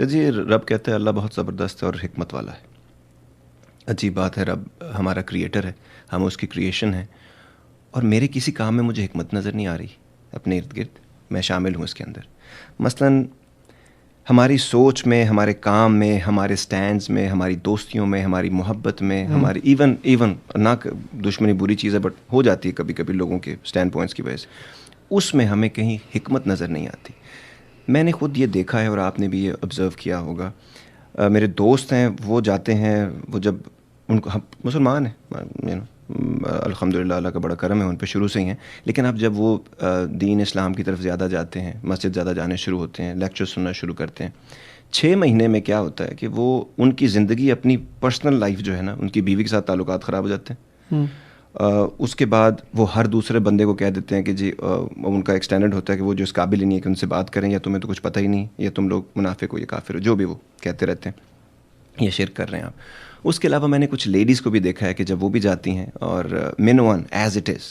جی رب کہتا ہے اللہ بہت زبردست ہے اور حکمت والا ہے. عجیب بات ہے, رب ہمارا کریٹر ہے, ہم اس کی کریشن ہیں, اور میرے کسی کام میں مجھے حکمت نظر نہیں آ رہی اپنے ارد گرد. میں شامل ہوں اس کے اندر. مثلاً ہماری سوچ میں, ہمارے کام میں, ہمارے سٹینڈز میں, ہماری دوستیوں میں, ہماری محبت میں, ہماری ایون نہ دشمنی بری چیز ہے بٹ ہو جاتی ہے کبھی کبھی لوگوں کے سٹینڈ پوائنٹس کی وجہ سے, اس میں ہمیں کہیں حکمت نظر نہیں آتی. میں نے خود یہ دیکھا ہے اور آپ نے بھی یہ آبزرو کیا ہوگا. میرے دوست ہیں, وہ جاتے ہیں, وہ جب ان کو, ہم مسلمان ہیں الحمدللہ, اللہ کا بڑا کرم ہے ان پہ شروع سے ہی ہیں, لیکن اب جب وہ دین اسلام کی طرف زیادہ جاتے ہیں, مسجد زیادہ جانے شروع ہوتے ہیں, لیکچر سننا شروع کرتے ہیں, 6 مہینے میں کیا ہوتا ہے کہ وہ ان کی زندگی, اپنی پرسنل لائف جو ہے نا, ان کی بیوی کے ساتھ تعلقات خراب ہو جاتے ہیں. اس کے بعد وہ ہر دوسرے بندے کو کہہ دیتے ہیں کہ جی, ان کا ایکسٹینڈرڈ ہوتا ہے کہ وہ جو اس قابل ہی نہیں ہے کہ ان سے بات کریں, یا تمہیں تو کچھ پتہ ہی نہیں, یا تم لوگ منافق ہو, یا کافر ہو, جو بھی وہ کہتے رہتے ہیں, یہ شرک کر رہے ہیں آپ. اس کے علاوہ میں نے کچھ لیڈیز کو بھی دیکھا ہے کہ جب وہ بھی جاتی ہیں اور مین ون ایز اٹ از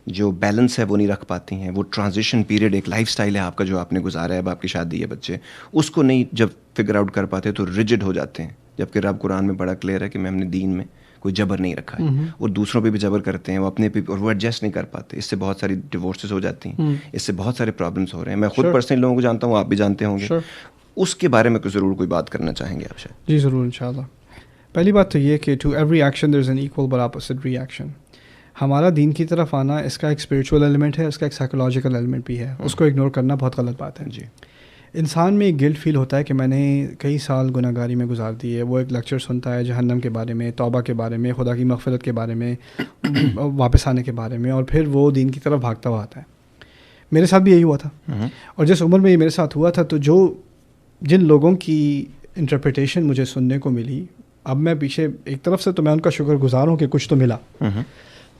جو بیلنس ہے وہ نہیں رکھ پاتی ہیں. وہ ٹرانزیشن پیریڈ, ایک لائف سٹائل ہے آپ کا جو آپ نے گزارا ہے, اب آپ کی شادی ہے, بچے, اس کو نہیں جب فگر آؤٹ کر پاتے تو ریجڈ ہو جاتے ہیں. جبکہ رب قرآن میں بڑا کلیئر ہے کہ میں ہم نے دین میں کوئی جبر نہیں رکھا ہے, اور دوسروں پہ بھی جبر کرتے ہیں, وہ اپنے پہ, اور وہ ایڈجسٹ نہیں کر پاتے. اس سے بہت ساری ڈیورسز ہو جاتی ہیں, اس سے بہت سارے پرابلمس ہو رہے ہیں. میں خود پرسنلی لوگوں کو جانتا ہوں, آپ بھی جانتے ہوں گے. اس کے بارے میں ضرور کوئی بات کرنا چاہیں گے آپ شاید؟ جی ضرور, انشاءاللہ. پہلی بات تو یہ کہ to every action there is an equal but opposite reaction. ہمارا دین کی طرف آنا, اس کا ایک اسپریچول ایلیمنٹ ہے, اس کا ایک سائیکولوجیکل ایلیمنٹ بھی ہے. اس کو اگنور کرنا بہت غلط بات ہے. جی, انسان میں ایک گلٹ فیل ہوتا ہے کہ میں نے کئی سال گناہ گاری میں گزار دی ہے. وہ ایک لیکچر سنتا ہے جہنم کے بارے میں, توبہ کے بارے میں, خدا کی مغفرت کے بارے میں, واپس آنے کے بارے میں, اور پھر وہ دین کی طرف بھاگتا ہوا آتا ہے. میرے ساتھ بھی یہی ہوا تھا, اور جس عمر میں یہ میرے ساتھ ہوا تھا, تو جن لوگوں کی انٹرپریٹیشن مجھے سننے کو ملی, اب میں پیچھے, ایک طرف سے تو میں ان کا شکر گزار ہوں کہ کچھ تو ملا,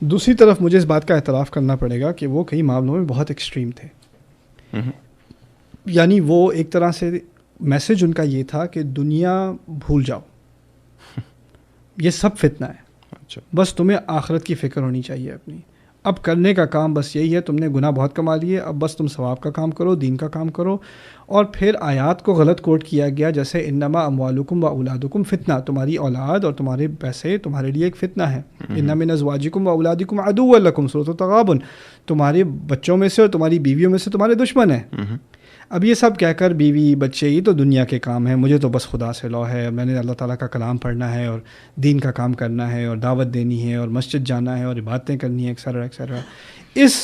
دوسری طرف مجھے اس بات کا اعتراف کرنا پڑے گا کہ وہ کئی معاملوں میں بہت ایکسٹریم تھے. یعنی وہ ایک طرح سے میسج ان کا یہ تھا کہ دنیا بھول جاؤ, یہ سب فتنہ ہے, بس تمہیں آخرت کی فکر ہونی چاہیے اپنی. اب کرنے کا کام بس یہی ہے, تم نے گناہ بہت کما لیے, اب بس تم ثواب کا کام کرو, دین کا کام کرو. اور پھر آیات کو غلط کوٹ کیا گیا, جیسے انما اموالکم و اولادکم فتنہ, تمہاری اولاد اور تمہارے پیسے تمہارے لیے ایک فتنہ ہے. ان من ازواجکم و اولادکم عدو لکم, سورۃ التغابن, تمہارے بچوں میں سے اور تمہاری بیویوں میں سے تمہارے دشمن ہیں. اب یہ سب کہہ کر بیوی بچے یہ تو دنیا کے کام ہیں, مجھے تو بس خدا سے لو ہے, میں نے اللہ تعالیٰ کا کلام پڑھنا ہے اور دین کا کام کرنا ہے اور دعوت دینی ہے اور مسجد جانا ہے اور عبادتیں کرنی ہیں, ایکسیٹرا ایکسیٹرا. اس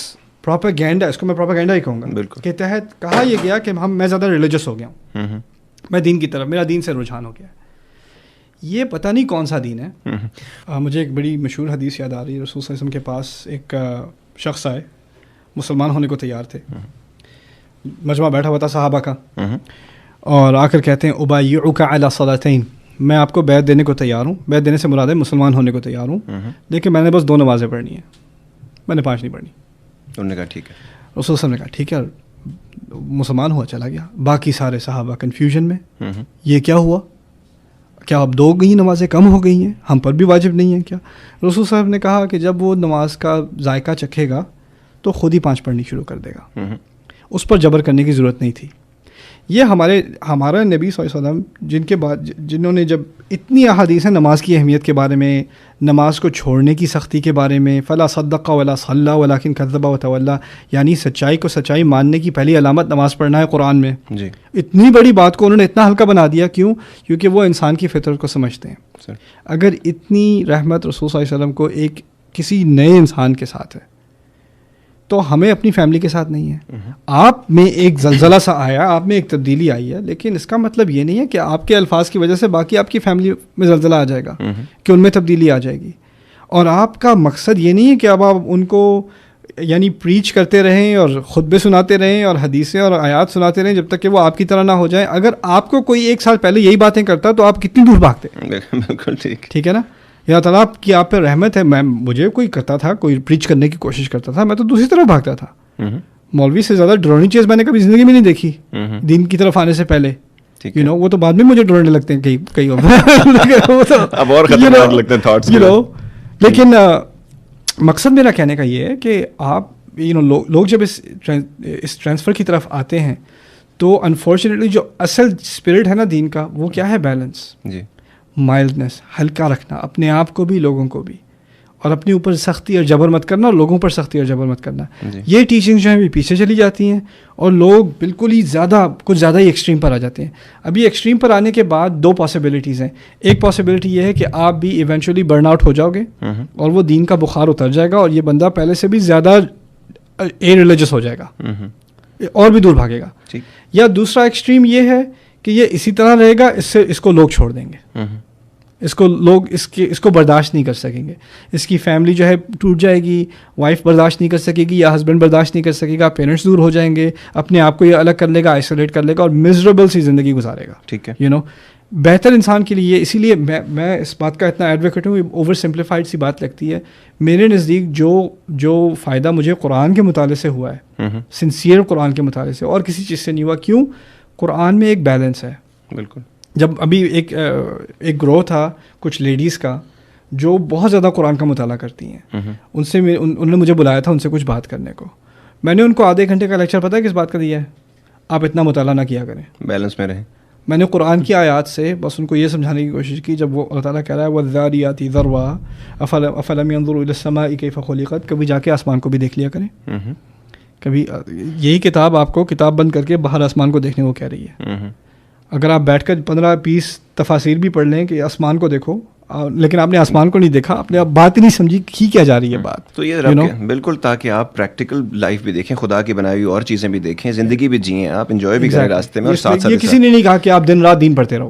پروپیگینڈا, اس کو میں پروپیگینڈا ہی کہوں گا, کے تحت کہا یہ گیا کہ میں زیادہ ریلیجس ہو گیا ہوں, میں دین کی طرف, میرا دین سے رجحان ہو گیا. یہ پتہ نہیں کون سا دین ہے. مجھے ایک بڑی مشہور حدیث یاد آ رہی ہے. رسول صلی اللہ علیہ وسلم کے پاس ایک شخص آئے, مسلمان ہونے کو تیار تھے, مجمع بیٹھا ہوا تھا صحابہ کا, اور آ کر کہتے ہیں ابایعک علی صلاتین, میں آپ کو بیعت دینے کو تیار ہوں. بیعت دینے سے مراد ہے مسلمان ہونے کو تیار ہوں, لیکن میں نے بس 2 نمازیں پڑھنی ہیں, میں نے 5 نہیں پڑھنی. انہوں نے کہا ٹھیک ہے. رسول صلی اللہ علیہ وسلم نے کہا ٹھیک ہے, مسلمان ہوا, چلا گیا. باقی سارے صحابہ کنفیوژن میں, یہ کیا ہوا, کیا اب 2 گئی نمازیں کم ہو گئی ہیں, ہم پر بھی واجب نہیں ہیں کیا؟ رسول صاحب نے کہا کہ جب وہ نماز کا ذائقہ چکھے گا تو خود ہی 5 پڑھنی شروع کر دے گا, اس پر جبر کرنے کی ضرورت نہیں تھی. یہ ہمارا نبی صلی اللہ علیہ وسلم جنہوں نے جب اتنی احادیث ہیں نماز کی اہمیت کے بارے میں, نماز کو چھوڑنے کی سختی کے بارے میں, فلا صدق ولا صلی ولکن کذب وتولی, یعنی سچائی کو سچائی ماننے کی پہلی علامت نماز پڑھنا ہے قرآن میں. جی, اتنی بڑی بات کو انہوں نے اتنا ہلکا بنا دیا. کیوں؟ کیونکہ وہ انسان کی فطرت کو سمجھتے ہیں. اگر اتنی رحمت رسول صلی اللہ علیہ وسلم کو ایک کسی نئے انسان کے ساتھ ہے تو ہمیں اپنی فیملی کے ساتھ نہیں ہے. آپ میں ایک زلزلہ سا آیا, آپ میں ایک تبدیلی آئی ہے, لیکن اس کا مطلب یہ نہیں ہے کہ آپ کے الفاظ کی وجہ سے باقی آپ کی فیملی میں زلزلہ آ جائے گا, کہ ان میں تبدیلی آ جائے گی. اور آپ کا مقصد یہ نہیں ہے کہ اب آپ ان کو یعنی پریچ کرتے رہیں اور خطبے سناتے رہیں اور حدیثیں اور آیات سناتے رہیں جب تک کہ وہ آپ کی طرح نہ ہو جائیں. اگر آپ کو کوئی 1 سال پہلے یہی باتیں کرتا تو آپ کتنی دور بھاگتے. بالکل ٹھیک ہے نا. یا تعالیٰ کی آپ پہ رحمت ہے, مجھے کوئی کرتا تھا, کوئی پریچ کرنے کی کوشش کرتا تھا, میں تو دوسری طرف بھاگتا تھا. مولوی سے زیادہ ڈرونی چیز میں نے کبھی زندگی میں نہیں دیکھی دین کی طرف آنے سے پہلے. وہ تو بعد میں مجھے ڈرونے لگتے ہیں کئی لیکن مقصد میرا کہنے کا یہ ہے کہ آپ لوگ جب اس ٹرانسفر کی طرف آتے ہیں تو انفارچونیٹلی جو اصل اسپرٹ ہے نا دین کا وہ کیا ہے؟ بیلنس، جی، مائلڈنس، ہلکا رکھنا اپنے آپ کو بھی لوگوں کو بھی، اور اپنے اوپر سختی اور جبر مت کرنا اور لوگوں پر سختی اور جبر مت کرنا. یہ ٹیچنگ جو ہیں بھی پیچھے چلی جاتی ہیں اور لوگ بالکل ہی کچھ زیادہ ہی ایکسٹریم پر آ جاتے ہیں. ابھی ایکسٹریم پر آنے کے بعد دو پاسبلٹیز ہیں. ایک پاسبلٹی یہ ہے کہ آپ بھی ایونچولی برن آؤٹ ہو جاؤ گے اور وہ دین کا بخار اتر جائے گا اور یہ بندہ پہلے سے بھی زیادہ ریلیجس ہو جائے گا اور بھی دور بھاگے گا. یا دوسرا ایکسٹریم یہ ہے کہ یہ اسی طرح رہے گا، اس کو لوگ چھوڑ دیں گے، اس کو لوگ اس کو برداشت نہیں کر سکیں گے، اس کی فیملی جو ہے ٹوٹ جائے گی، وائف برداشت نہیں کر سکے گی یا ہسبینڈ برداشت نہیں کر سکے گا، پیرنٹس دور ہو جائیں گے، اپنے آپ کو یہ الگ کر لے گا، آئسولیٹ کر لے گا اور میزریبل سی زندگی گزارے گا. ٹھیک ہے، بہتر انسان کے لیے. اسی لیے میں اس بات کا اتنا ایڈوکیٹ ہوں. اوور سمپلیفائڈ سی بات لگتی ہے میرے نزدیک. جو فائدہ مجھے قرآن کے مطالعے سے ہوا ہے، سنسیئر قرآن کے مطالعے سے، اور کسی چیز سے نہیں ہوا. کیوں؟ قرآن میں ایک بیلنس ہے. بالکل. جب ابھی ایک گروہ تھا کچھ لیڈیز کا جو بہت زیادہ قرآن کا مطالعہ کرتی ہیں، انہوں نے مجھے بلایا تھا ان سے کچھ بات کرنے کو. میں نے ان کو آدھے گھنٹے کا لیکچر پتہ ہے کس بات کا دیا ہے؟ آپ اتنا مطالعہ نہ کیا کریں، بیلنس میں رہیں. میں نے قرآن کی آیات سے بس ان کو یہ سمجھانے کی کوشش کی. جب وہ اللہ تعالیٰ کہہ رہا ہے وَالذَّارِيَاتِ ذَرْوًا أَفَلَمْ يَنظُرُوا إِلَى السَّمَاءِ كَيْفَ خُلِقَتْ. کبھی جا کے آسمان کو بھی دیکھ لیا کریں. کبھی یہی کتاب آپ کو کتاب بند کر کے باہر آسمان کو دیکھنے کو کہہ رہی ہے. اگر آپ بیٹھ کر 15-20 تفاسیر بھی پڑھ لیں کہ آسمان کو دیکھو، لیکن آپ نے آسمان کو نہیں دیکھا، آپ نے بات ہی نہیں سمجھی کی کیا جا رہی ہے بات. تو یہ بالکل، تاکہ آپ پریکٹیکل لائف بھی دیکھیں، خدا کی بنائی ہوئی اور چیزیں بھی دیکھیں، زندگی بھی جئیں، آپ انجوائے بھی کریں راستے میں، اور ساتھ ساتھ یہ کسی نے نہیں کہا کہ آپ دن رات دین پڑھتے رہو.